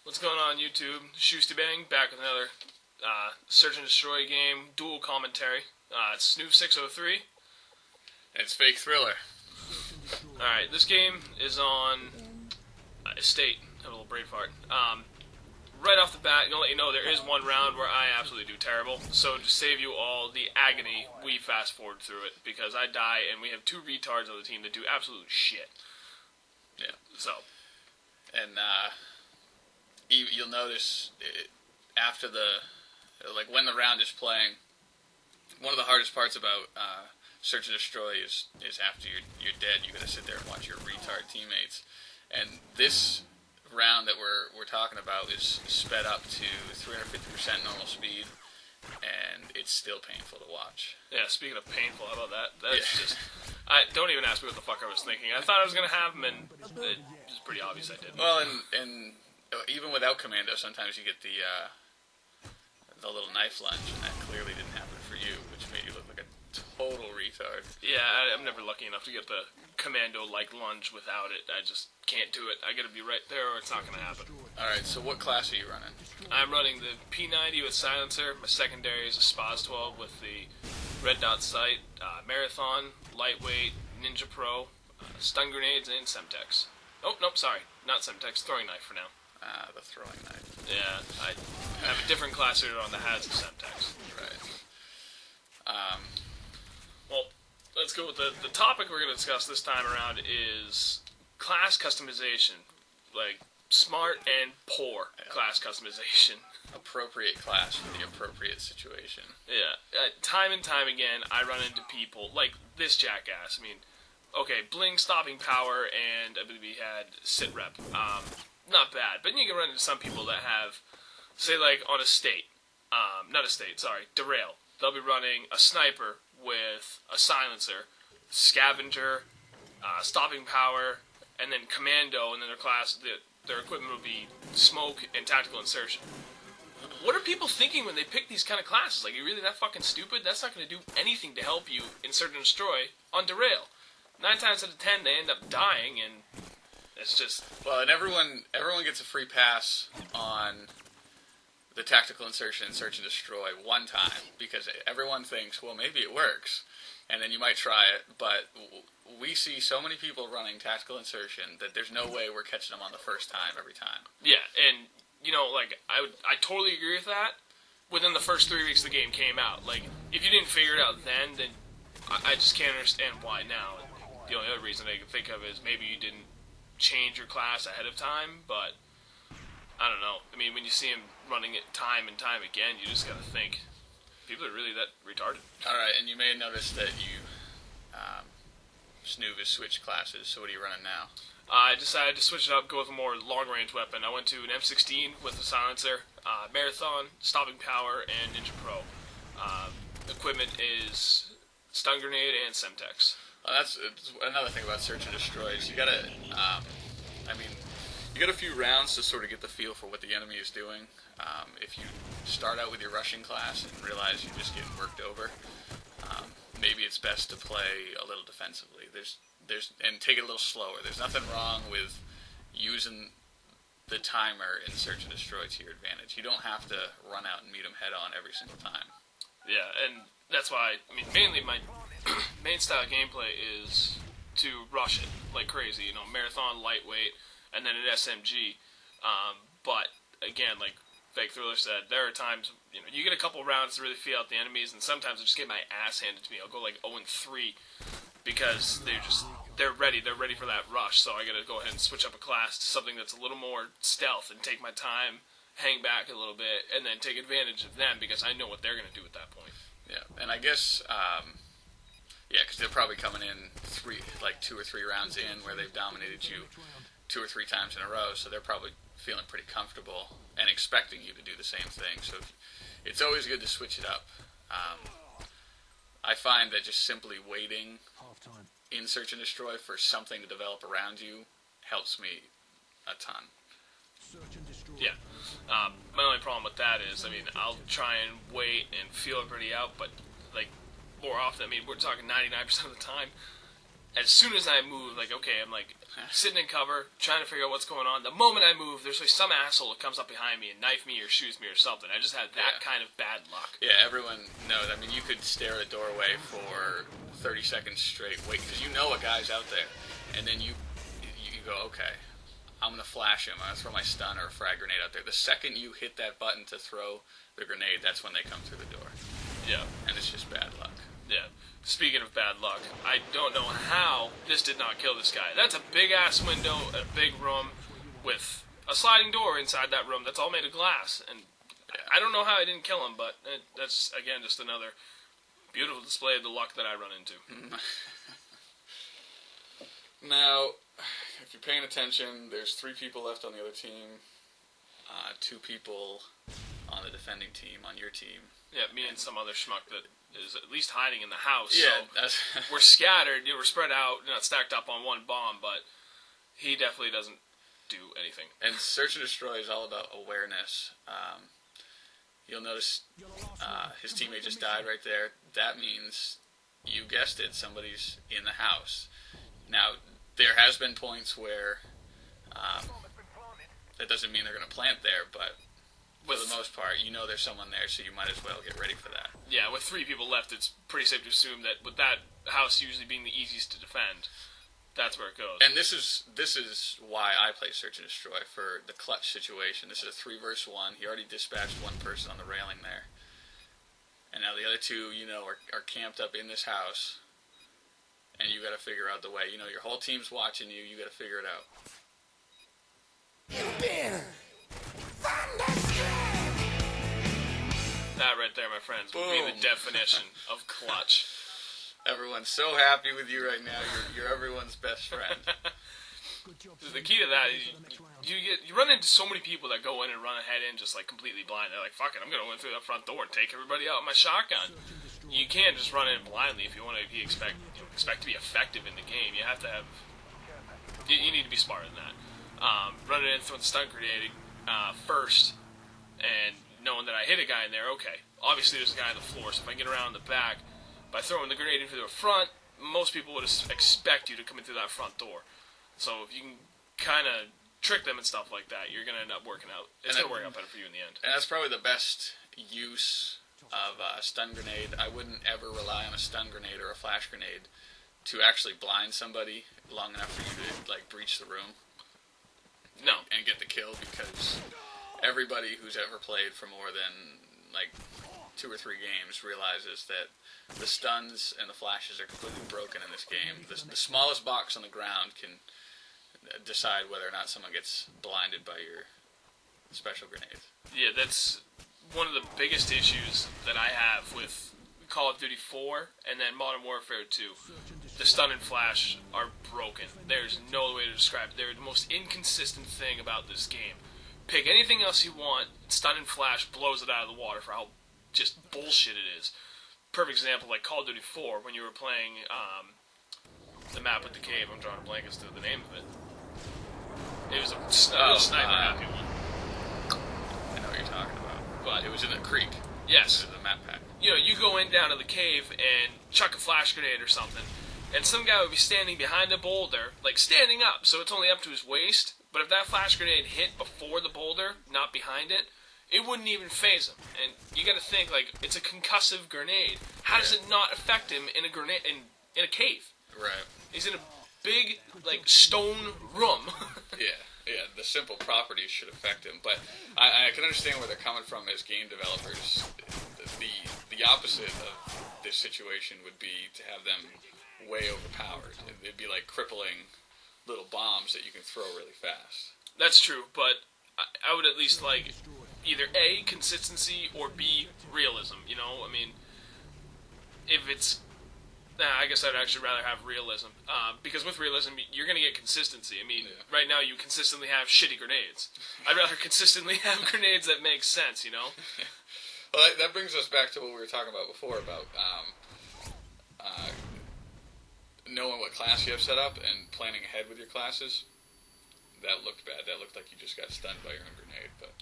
What's going on, YouTube? Shoosty Bang, back with another Search and Destroy game, dual commentary. It's Snoov603. It's FakeThriller. Alright, this game is on Estate. Have a little brain fart. Right off the bat, I'm going to let you know there is one round where I absolutely do terrible. So to save you all the agony, we fast forward through it, because I die and we have two retards on the team that do absolute shit. Yeah. So. And you'll notice after when the round is playing, one of the hardest parts about Search and Destroy is after you're dead, you got to sit there and watch your retard teammates. And this round that we're talking about is sped up to 350% normal speed, and it's still painful to watch. Yeah, speaking of painful, how about that? That's just... don't even ask me what the fuck I was thinking. I thought I was going to have them, and it was pretty obvious I didn't. Well, and even without Commando, sometimes you get the little knife lunge, and that clearly didn't happen for you, which made you look like a total retard. Yeah, I'm never lucky enough to get the Commando-like lunge without it. I just can't do it. I gotta be right there or it's not gonna happen. Alright, so what class are you running? I'm running the P90 with Silencer. My secondary is a Spaz 12 with the red dot sight, Marathon, Lightweight, Ninja Pro, Stun Grenades, and Semtex. Oh, nope, sorry. Not Semtex. Throwing Knife for now. The throwing knife. Yeah, I have a different class here on the has of Semtex. Right. Well, let's go with the topic we're going to discuss this time around is class customization. Like, smart and poor class customization. Appropriate class for the appropriate situation. Yeah. Time and time again, I run into people like this jackass. I mean, okay, Bling, Stopping Power, and I believe he had Sit Rep. Not bad. But you can run into some people that have, say, like, on Estate. Not Estate, sorry. Derail. They'll be running a Sniper with a Silencer, Scavenger, Stopping Power, and then Commando, and then their equipment will be Smoke and Tactical Insertion. What are people thinking when they pick these kind of classes? Like, are you really that fucking stupid? That's not going to do anything to help you in Search and Destroy on Derail. 9 times out of 10, they end up dying, and it's just... Well, and everyone gets a free pass on the Tactical Insertion and Search and Destroy one time, because everyone thinks, well, maybe it works, and then you might try it, but we see so many people running Tactical Insertion that there's no way we're catching them on the first time every time. Yeah, and, you know, like, I totally agree with that within the first 3 weeks the game came out. Like, if you didn't figure it out then I just can't understand why now. The only other reason I can think of is maybe you didn't change your class ahead of time, but I don't know. I mean, when you see him running it time and time again, you just gotta think, people are really that retarded. Alright, and you may have noticed that you, Snoov has switched classes, so what are you running now? I decided to switch it up, go with a more long-range weapon. I went to an M16 with a Silencer, Marathon, Stopping Power, and Ninja Pro. Equipment is Stun Grenade and Semtex. Well, that's another thing about Search and Destroy is you gotta, you got a few rounds to sort of get the feel for what the enemy is doing. If you start out with your rushing class and realize you're just getting worked over, maybe it's best to play a little defensively. And take it a little slower. There's nothing wrong with using the timer in Search and Destroy to your advantage. You don't have to run out and meet them head on every single time. Yeah, and that's why, I mean, mainly my main style gameplay is to rush it like crazy, you know, Marathon, Lightweight, and then an SMG. But, again, like FakeThriller said, there are times, you know, you get a couple rounds to really feel out the enemies, and sometimes I just get my ass handed to me. I'll go like 0-3 because they're ready for that rush, so I gotta go ahead and switch up a class to something that's a little more stealth and take my time, hang back a little bit, and then take advantage of them because I know what they're gonna do at that point. Yeah, and I guess, because they're probably coming in 2 or 3 rounds in where they've dominated you 2 or 3 times in a row, so they're probably feeling pretty comfortable and expecting you to do the same thing. So it's always good to switch it up. I find that just simply waiting in Search and Destroy for something to develop around you helps me a ton. Yeah. My only problem with that is, I mean, I'll try and wait and feel everybody out, but, like, more often, I mean, we're talking 99% of the time, as soon as I move, like, okay, I'm like sitting in cover, trying to figure out what's going on. The moment I move, there's like some asshole that comes up behind me and knife me or shoots me or something. I just had that kind of bad luck. Yeah, everyone knows. I mean, you could stare at a doorway for 30 seconds straight, wait, because you know a guy's out there, and then you go, okay, I'm gonna flash him. I'm gonna throw my stun or a frag grenade out there. The second you hit that button to throw the grenade, that's when they come through the door. Yeah, and it's just bad luck. Yeah. Speaking of bad luck, I don't know how this did not kill this guy. That's a big-ass window, a big room, with a sliding door inside that room that's all made of glass. And I don't know how I didn't kill him, but that's, again, just another beautiful display of the luck that I run into. Now, if you're paying attention, there's 3 people left on the other team, 2 people on the defending team, on your team. Yeah, me and some other schmuck that is at least hiding in the house. Yeah, so we're scattered. We're spread out, not stacked up on one bomb, but he definitely doesn't do anything. And Search and Destroy is all about awareness. You'll notice his teammate just died right there. That means, you guessed it, somebody's in the house. Now, there has been points where that doesn't mean they're going to plant there, but for the most part, you know there's someone there, so you might as well get ready for that. Yeah, with 3 people left, it's pretty safe to assume that with that house usually being the easiest to defend, that's where it goes. And this is why I play Search and Destroy, for the clutch situation. This is a 3 versus 1. He already dispatched 1 person on the railing there. And now the other 2, are camped up in this house. And you got to figure out the way. Your whole team's watching you. You got to figure it out. That right there, my friends, would be the definition of clutch. Everyone's so happy with you right now. You're everyone's best friend. The key to that is you run into so many people that go in and run ahead in just like completely blind. They're like, fuck it, I'm going to win through that front door and take everybody out with my shotgun. You can't just run in blindly if you want to expect to be effective in the game. You have to have... You need to be smarter than that. Running in, throwing the stun grenade first, and knowing that I hit a guy in there, okay. Obviously there's a guy on the floor, so if I get around the back, by throwing the grenade into the front, most people would expect you to come in through that front door. So if you can kind of trick them and stuff like that, you're going to end up working out. It's going to work out better for you in the end. And that's probably the best use of a stun grenade. I wouldn't ever rely on a stun grenade or a flash grenade to actually blind somebody long enough for you to breach the room. No. And get the kill, because everybody who's ever played for more than 2 or 3 games realizes that the stuns and the flashes are completely broken in this game. The smallest box on the ground can decide whether or not someone gets blinded by your special grenades. Yeah, that's one of the biggest issues that I have with Call of Duty 4 and then Modern Warfare 2. The stun and flash are broken. There's no way to describe it. They're the most inconsistent thing about this game. Pick anything else you want, stun and flash blows it out of the water for how just bullshit it is. Perfect example, like Call of Duty 4, when you were playing the map with the cave. I'm drawing a blank as to the name of it. It was a sniper happy one. I know what you're talking about. But it was in the creek. Yes. It was the map pack. You go in down to the cave and chuck a flash grenade or something, and some guy would be standing behind a boulder, standing up, so it's only up to his waist, but if that flash grenade hit before the boulder, not behind it, it wouldn't even phase him. And you gotta think, it's a concussive grenade. How does it not affect him in a cave? Right. He's in a big, stone room. Yeah, the simple properties should affect him. But I can understand where they're coming from as game developers. The opposite of this situation would be to have them way overpowered. It'd be like crippling little bombs that you can throw really fast. That's true, but I would at least like either A, consistency, or B, realism, if it's... I guess I'd actually rather have realism, because with realism, you're going to get consistency. Right now you consistently have shitty grenades. I'd rather consistently have grenades that make sense, Well, that brings us back to what we were talking about before, about knowing what class you have set up and planning ahead with your classes. That looked bad. That looked like you just got stunned by your own grenade, but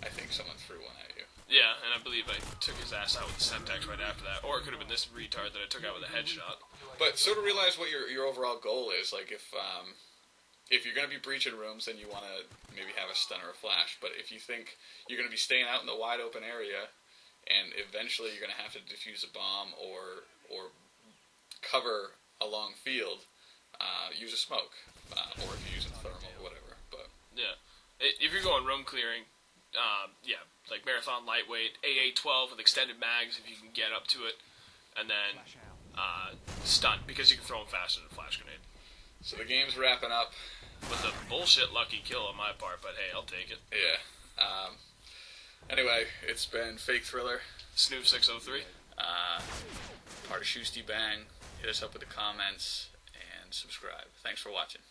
I think someone threw one at you. Yeah, and I believe I took his ass out with the Semtex right after that. Or it could have been this retard that I took out with a headshot. But sort of realize what your overall goal is. Like if you're going to be breaching rooms, then you want to maybe have a stun or a flash. But if you think you're going to be staying out in the wide open area, and eventually you're going to have to defuse a bomb or cover a long field, use a smoke, or if you're using thermal or whatever. But yeah, if you're going room clearing, yeah, like marathon lightweight, AA-12 with extended mags if you can get up to it, and then stun because you can throw them faster than a flash grenade. So the game's wrapping up with a bullshit lucky kill on my part, but hey, I'll take it. Yeah. Anyway, it's been FakeThriller. Snoov603. Part of Shoosty Bang. Hit us up with the comments and subscribe. Thanks for watching.